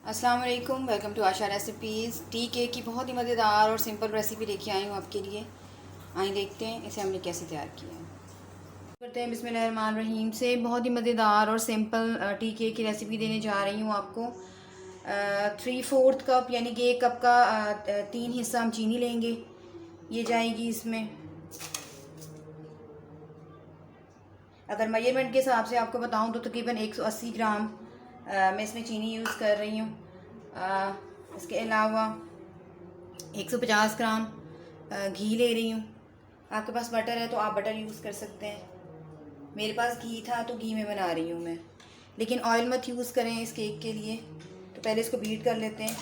अस्सलाम वालेकुम, welcome to Asha recipes. Tea cake की बहुत ही मज़ेदार और सिंपल रेसिपी लेके आई हूँ आपके लिए। आइए देखते हैं इसे हमने कैसे तैयार किया है। करते हैं बिस्मिल्लाहिर्रहमानिर्रहीम से। बहुत ही मज़ेदार और सिंपल टी केक की रेसिपी देने जा रही हूँ आपको। 3/4 कप यानी कि 1 कप का 3 हिस्सा हम चीनी लेंगे। ये जाएगी इसमें। अगर मेजरमेंट के हिसाब से आपको बताऊँ तो तकरीबन 180 ग्राम मैं इसमें चीनी यूज़ कर रही हूँ। इसके अलावा 150 ग्राम घी ले रही हूँ। आपके पास बटर है तो आप बटर यूज़ कर सकते हैं। मेरे पास घी था तो घी में बना रही हूँ मैं, लेकिन ऑयल मत यूज़ करें इस केक के लिए। तो पहले इसको बीट कर लेते हैं।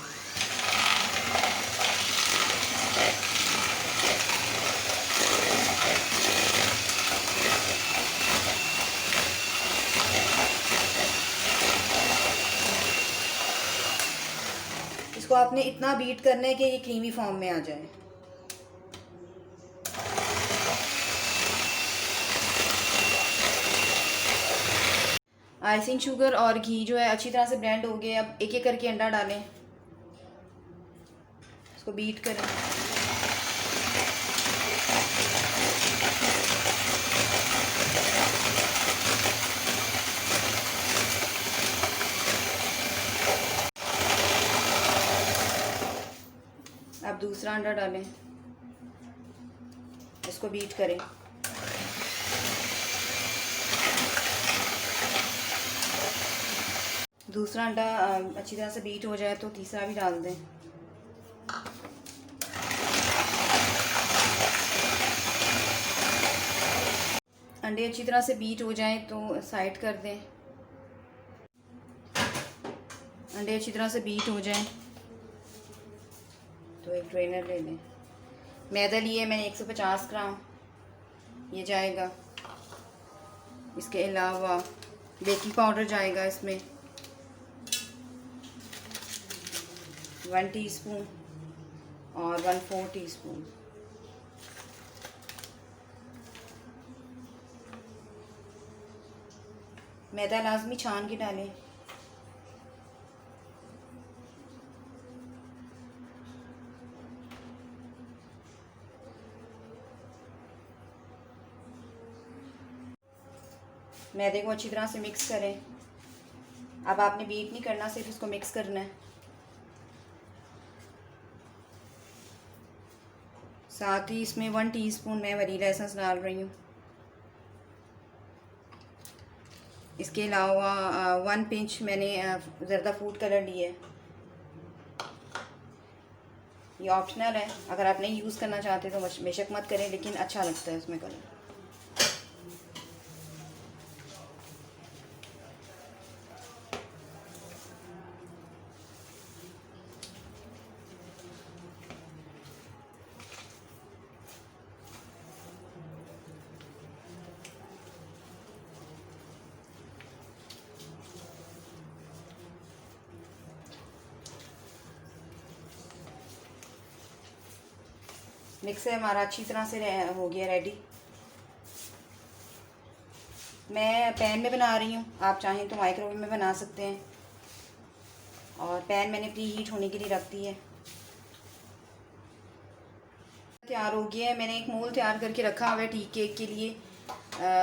इसको आपने इतना बीट करना है कि ये क्रीमी फॉर्म में आ जाए। आइसिंग शुगर और घी जो है अच्छी तरह से ब्लेंड हो गए। अब एक एक करके अंडा डालें, इसको बीट करें। अब दूसरा अंडा डालें, इसको बीट करें। दूसरा अंडा अच्छी तरह से बीट हो जाए तो तीसरा भी डाल दें। अंडे अच्छी तरह से बीट हो जाएं तो साइड कर दें। अंडे अच्छी तरह से बीट हो जाएं तो एक ड्रेनर ले लें। मैदा लिए मैंने 150 ग्राम, ये जाएगा। इसके अलावा बेकिंग पाउडर जाएगा इसमें 1 टीस्पून और 1/4 टीस्पून। मैदा लाजमी छान के डालें। मैदे को अच्छी तरह से मिक्स करें। अब आपने बीट नहीं करना, सिर्फ इसको मिक्स करना है। साथ ही इसमें 1 टीस्पून मैं वनीला एसेंस डाल रही हूँ। इसके अलावा 1 पिंच मैंने ज़रदा फूड कलर लिया है। ये ऑप्शनल है, अगर आप नहीं यूज़ करना चाहते तो बेशक मत करें, लेकिन अच्छा लगता है उसमें कलर। मिक्सर हमारा अच्छी तरह से हो गया रेडी। मैं पैन में बना रही हूँ, आप चाहें तो माइक्रोवेव में बना सकते हैं। और पैन मैंने प्री हीट होने के लिए रख दी है। तैयार हो गया है। मैंने एक मोल तैयार करके रखा हुआ है टी केक के लिए।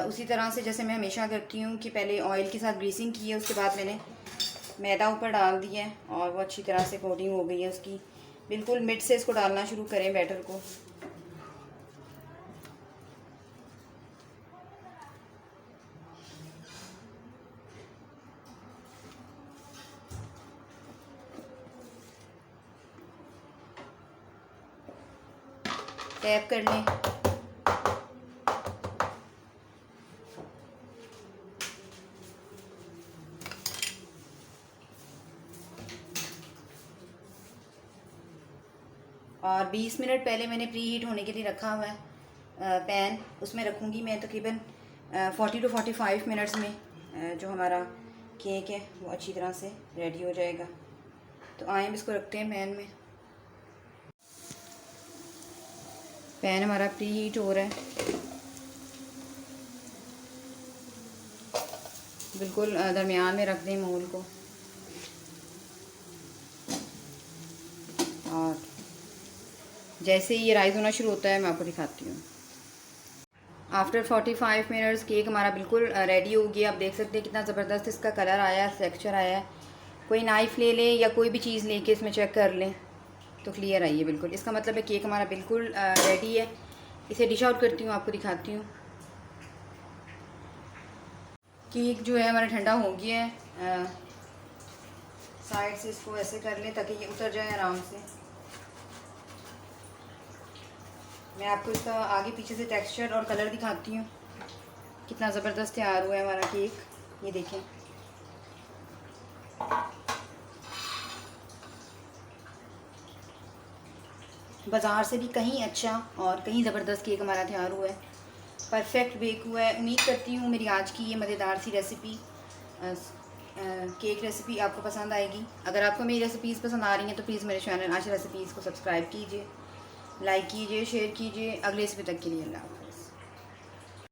उसी तरह से जैसे मैं हमेशा करती हूँ कि पहले ऑयल के साथ ग्रीसिंग की है, उसके बाद मैंने मैदा ऊपर डाल दिया है और वो अच्छी तरह से कोटिंग हो गई है उसकी। बिल्कुल मिड से इसको डालना शुरू करें बैटर को। टैप कर लें। और 20 मिनट पहले मैंने प्री हीट होने के लिए रखा हुआ है पैन। उसमें रखूँगी मैं तकरीबन 40 to 45 मिनट्स में जो हमारा केक है वो अच्छी तरह से रेडी हो जाएगा। तो आए हम इसको रखते हैं पैन में। पैन हमारा प्री हीट हो रहा है। बिल्कुल दरमियान में रख दें मोल को। और जैसे ही ये राइज़ होना शुरू होता है मैं आपको दिखाती हूँ। आफ्टर 45 मिनट्स केक हमारा बिल्कुल रेडी हो गया। आप देख सकते हैं कितना ज़बरदस्त इसका कलर आया है, टेक्स्चर आया है। कोई नाइफ़ ले लें या कोई भी चीज़ लेके इसमें चेक कर लें तो क्लियर आई है बिल्कुल। इसका मतलब है केक हमारा बिल्कुल रेडी है। इसे डिश आउट करती हूँ, आपको दिखाती हूँ। केक जो है हमारा ठंडा हो गया है। साइड से इसको ऐसे कर लें ताकि ये उतर जाए आराम से। मैं आपको इसका आगे पीछे से टेक्सचर और कलर दिखाती हूँ। कितना ज़बरदस्त तैयार हुआ है हमारा केक, ये देखें। बाज़ार से भी कहीं अच्छा और कहीं ज़बरदस्त केक हमारा तैयार हुआ है। परफेक्ट बेक हुआ है। उम्मीद करती हूँ मेरी आज की ये मज़ेदार सी रेसिपी केक रेसिपी आपको पसंद आएगी। अगर आपको मेरी रेसिपीज़ पसंद आ रही हैं तो प्लीज़ मेरे चैनल आशा रेसिपीज़ को सब्सक्राइब कीजिए, लाइक कीजिए, शेयर कीजिए। अगले रेसिपी तक के लिए अल्लाह हाफ़िज़।